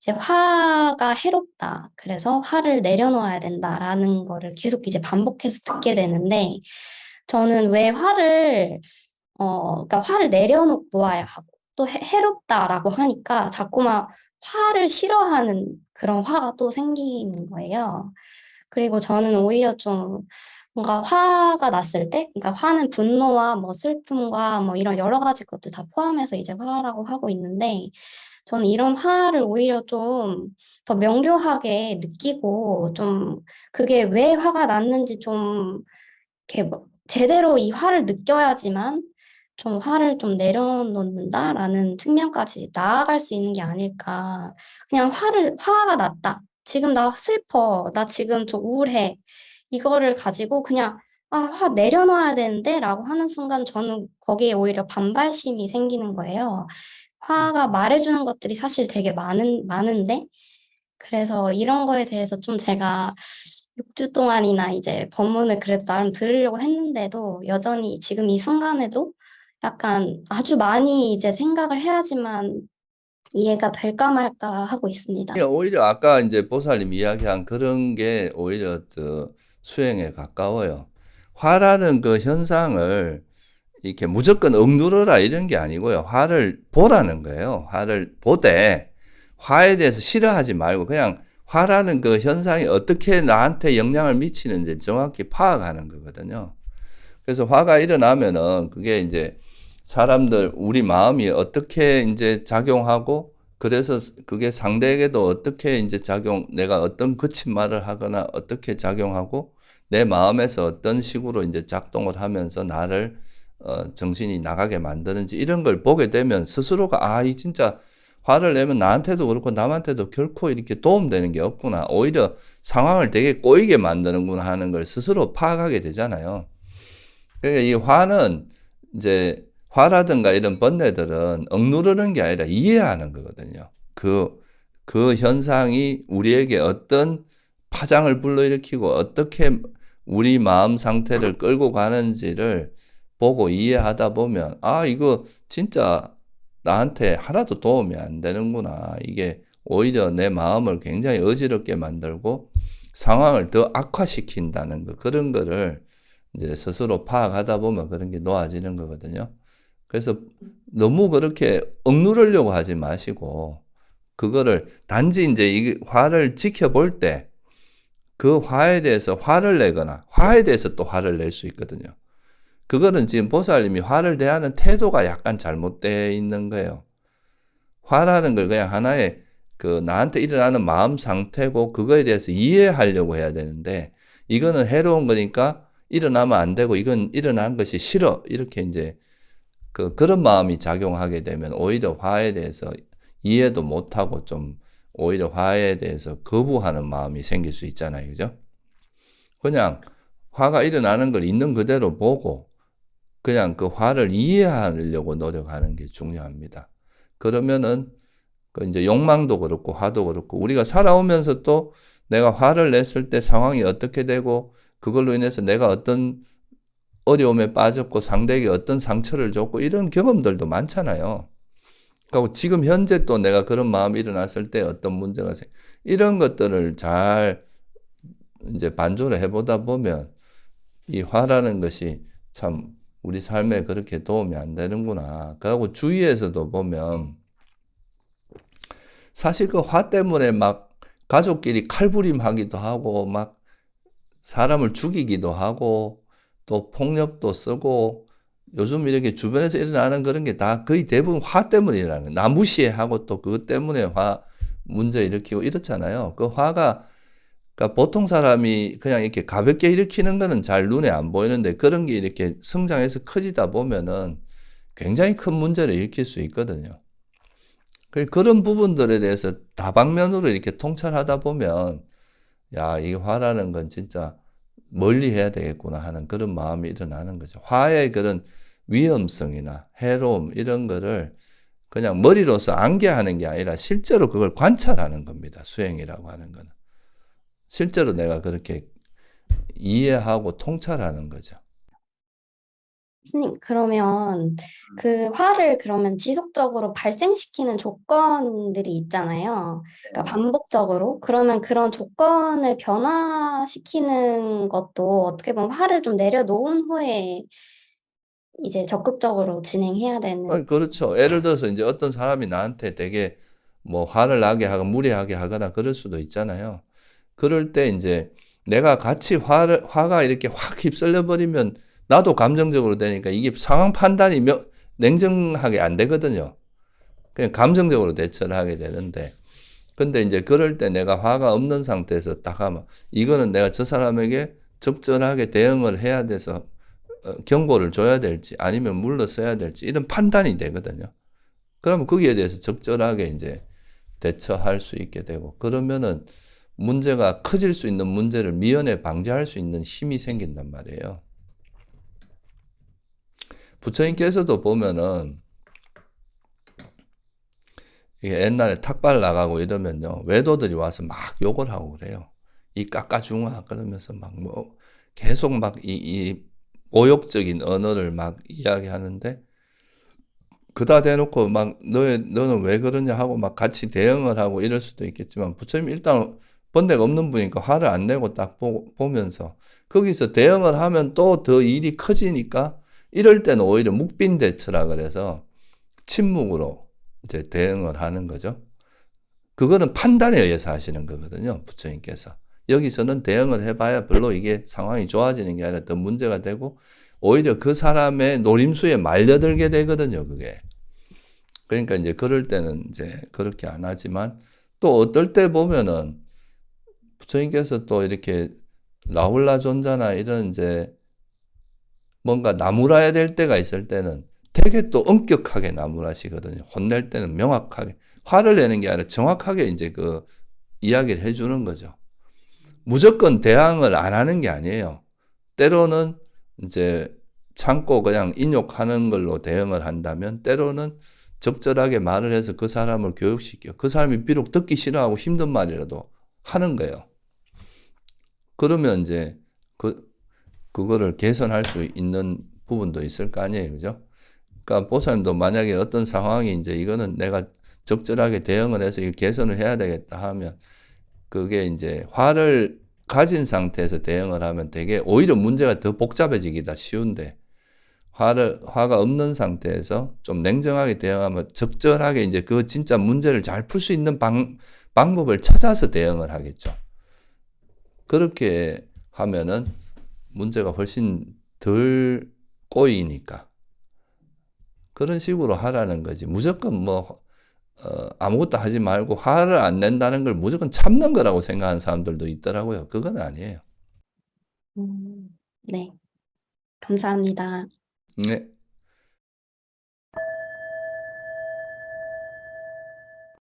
이제 화가 해롭다. 그래서 화를 내려놓아야 된다라는 거를 계속 이제 반복해서 듣게 되는데, 저는 왜 그러니까 화를 내려놓아야 하고, 또 해롭다라고 하니까 자꾸만 화를 싫어하는 그런 화가 또 생기는 거예요. 그리고 저는 오히려 좀 뭔가 화가 났을 때, 그러니까 화는 분노와 뭐 슬픔과 뭐 이런 여러 가지 것들 다 포함해서 이제 화라고 하고 있는데, 저는 이런 화를 오히려 좀 더 명료하게 느끼고, 좀 그게 왜 화가 났는지 좀 이렇게 뭐 제대로 이 화를 느껴야지만 좀 화를 좀 내려놓는다라는 측면까지 나아갈 수 있는 게 아닐까. 그냥 화가 났다. 지금 나 슬퍼. 나 지금 좀 우울해. 이거를 가지고 그냥, 아, 화 내려놔야 되는데? 라고 하는 순간 저는 거기에 오히려 반발심이 생기는 거예요. 화가 말해주는 것들이 사실 되게 많은데? 그래서 이런 거에 대해서 좀 제가 6주 동안이나 이제 법문을 그래도 나름 들으려고 했는데도 여전히 지금 이 순간에도 약간 아주 많이 이제 생각을 해야지만 이해가 될까 말까 하고 있습니다. 오히려 아까 이제 보살님 이야기한 그런 게 오히려 저 수행에 가까워요. 화라는 그 현상을 이렇게 무조건 억누르라 이런 게 아니고요. 화를 보라는 거예요. 화를 보되 화에 대해서 싫어하지 말고 그냥 화라는 그 현상이 어떻게 나한테 영향을 미치는지 정확히 파악하는 거거든요. 그래서 화가 일어나면은 그게 이제 사람들, 우리 마음이 어떻게 이제 작용하고 그래서 그게 상대에게도 어떻게 이제 내가 어떤 거친 말을 하거나 어떻게 작용하고 내 마음에서 어떤 식으로 이제 작동을 하면서 나를 정신이 나가게 만드는지 이런 걸 보게 되면 스스로가 이 진짜 화를 내면 나한테도 그렇고 남한테도 결코 이렇게 도움되는 게 없구나. 오히려 상황을 되게 꼬이게 만드는구나 하는 걸 스스로 파악하게 되잖아요. 그러니까 이 화는 이제 화라든가 이런 번뇌들은 억누르는 게 아니라 이해하는 거거든요. 그 현상이 우리에게 어떤 파장을 불러일으키고 어떻게 우리 마음 상태를 끌고 가는지를 보고 이해하다 보면, 이거 진짜 나한테 하나도 도움이 안 되는구나. 이게 오히려 내 마음을 굉장히 어지럽게 만들고 상황을 더 악화시킨다는 거, 그런 거를 이제 스스로 파악하다 보면 그런 게 놓아지는 거거든요. 그래서 너무 그렇게 억누르려고 하지 마시고, 그거를 단지 이제 이 화를 지켜볼 때 그 화에 대해서 화를 내거나 화에 대해서 또 화를 낼 수 있거든요. 그거는 지금 보살님이 화를 대하는 태도가 약간 잘못되어 있는 거예요. 화라는 걸 그냥 하나의 그 나한테 일어나는 마음 상태고 그거에 대해서 이해하려고 해야 되는데, 이거는 해로운 거니까 일어나면 안 되고 이건 일어난 것이 싫어. 이렇게 이제 그런 마음이 작용하게 되면 오히려 화에 대해서 이해도 못하고 좀 오히려 화에 대해서 거부하는 마음이 생길 수 있잖아요. 그죠? 그냥 화가 일어나는 걸 있는 그대로 보고 그냥 그 화를 이해하려고 노력하는 게 중요합니다. 그러면은 그 이제 욕망도 그렇고 화도 그렇고 우리가 살아오면서 또 내가 화를 냈을 때 상황이 어떻게 되고 그걸로 인해서 내가 어떤 어려움에 빠졌고 상대에게 어떤 상처를 줬고 이런 경험들도 많잖아요. 그리고 지금 현재 또 내가 그런 마음이 일어났을 때 어떤 문제가 이런 것들을 잘 이제 반조를 해보다 보면 이 화라는 것이 참 우리 삶에 그렇게 도움이 안 되는구나. 그리고 주위에서도 보면 사실 그 화 때문에 막 가족끼리 칼부림하기도 하고 막 사람을 죽이기도 하고 또 폭력도 쓰고 요즘 이렇게 주변에서 일어나는 그런 게 다 거의 대부분 화 때문에 일어나는 거예요. 나 무시하고 또 그것 때문에 문제 일으키고 이렇잖아요. 그 화가 그러니까 보통 사람이 그냥 이렇게 가볍게 일으키는 거는 잘 눈에 안 보이는데 그런 게 이렇게 성장해서 커지다 보면은 굉장히 큰 문제를 일으킬 수 있거든요. 그런 부분들에 대해서 다방면으로 이렇게 통찰하다 보면 야, 이 화라는 건 진짜 멀리 해야 되겠구나 하는 그런 마음이 일어나는 거죠. 화의 그런 위험성이나 해로움 이런 거를 그냥 머리로서 암기하는 게 아니라 실제로 그걸 관찰하는 겁니다. 수행이라고 하는 거는. 실제로 내가 그렇게 이해하고 통찰하는 거죠. 선생님, 그러면 그 화를 그러면 지속적으로 발생시키는 조건들이 있잖아요. 그러니까 반복적으로. 그러면 그런 조건을 변화시키는 것도 어떻게 보면 화를 좀 내려놓은 후에 이제 적극적으로 진행해야 되는. 그렇죠. 예를 들어서 이제 어떤 사람이 나한테 되게 뭐 화를 나게 하거나 무례하게 하거나 그럴 수도 있잖아요. 그럴 때 이제 내가 같이 화가 이렇게 확 휩쓸려 버리면 나도 감정적으로 되니까 이게 상황 판단이 냉정하게 안 되거든요. 그냥 감정적으로 대처를 하게 되는데. 근데 이제 그럴 때 내가 화가 없는 상태에서 딱 하면 이거는 내가 저 사람에게 적절하게 대응을 해야 돼서 경고를 줘야 될지 아니면 물러서야 될지 이런 판단이 되거든요. 그러면 거기에 대해서 적절하게 이제 대처할 수 있게 되고 그러면은 문제가 커질 수 있는 문제를 미연에 방지할 수 있는 힘이 생긴단 말이에요. 부처님께서도 보면은 이게 옛날에 탁발 나가고 이러면요 외도들이 와서 막 욕을 하고 그래요. 이 깎아중아 그러면서 막 뭐 계속 막 이 모욕적인 언어를 막 이야기하는데 그다 대놓고 막 너는 왜 그러냐 하고 막 같이 대응을 하고 이럴 수도 있겠지만 부처님 일단 번뇌가 없는 분이니까 화를 안 내고 딱 보면서 거기서 대응을 하면 또 더 일이 커지니까 이럴 때는 오히려 묵빈대처라 그래서 침묵으로 이제 대응을 하는 거죠. 그거는 판단에 의해서 하시는 거거든요. 부처님께서. 여기서는 대응을 해봐야 별로 이게 상황이 좋아지는 게 아니라 더 문제가 되고 오히려 그 사람의 노림수에 말려들게 되거든요. 그게. 그러니까 이제 그럴 때는 이제 그렇게 안 하지만 또 어떨 때 보면은 부처님께서 또 이렇게 라훌라 존자나 이런 이제 뭔가 나무라야 될 때가 있을 때는 되게 또 엄격하게 나무라시거든요. 혼낼 때는 명확하게 화를 내는 게 아니라 정확하게 이제 그 이야기를 해주는 거죠. 무조건 대항을 안 하는 게 아니에요. 때로는 이제 참고 그냥 인욕하는 걸로 대응을 한다면 때로는 적절하게 말을 해서 그 사람을 교육시켜. 그 사람이 비록 듣기 싫어하고 힘든 말이라도 하는 거예요. 그러면 이제 그거를 개선할 수 있는 부분도 있을 거 아니에요. 그죠? 그러니까 보살님도 만약에 어떤 상황이 이제 이거는 내가 적절하게 대응을 해서 이거 개선을 해야 되겠다 하면 그게 이제 화를 가진 상태에서 대응을 하면 되게 오히려 문제가 더 복잡해지기가 쉬운데 화가 없는 상태에서 좀 냉정하게 대응하면 적절하게 이제 그 진짜 문제를 잘 풀 수 있는 방법을 찾아서 대응을 하겠죠. 그렇게 하면은 문제가 훨씬 덜 꼬이니까. 그런 식으로 하라는 거지. 무조건 뭐, 아무것도 하지 말고 화를 안 낸다는 걸 무조건 참는 거라고 생각하는 사람들도 있더라고요. 그건 아니에요. 네, 감사합니다. 네.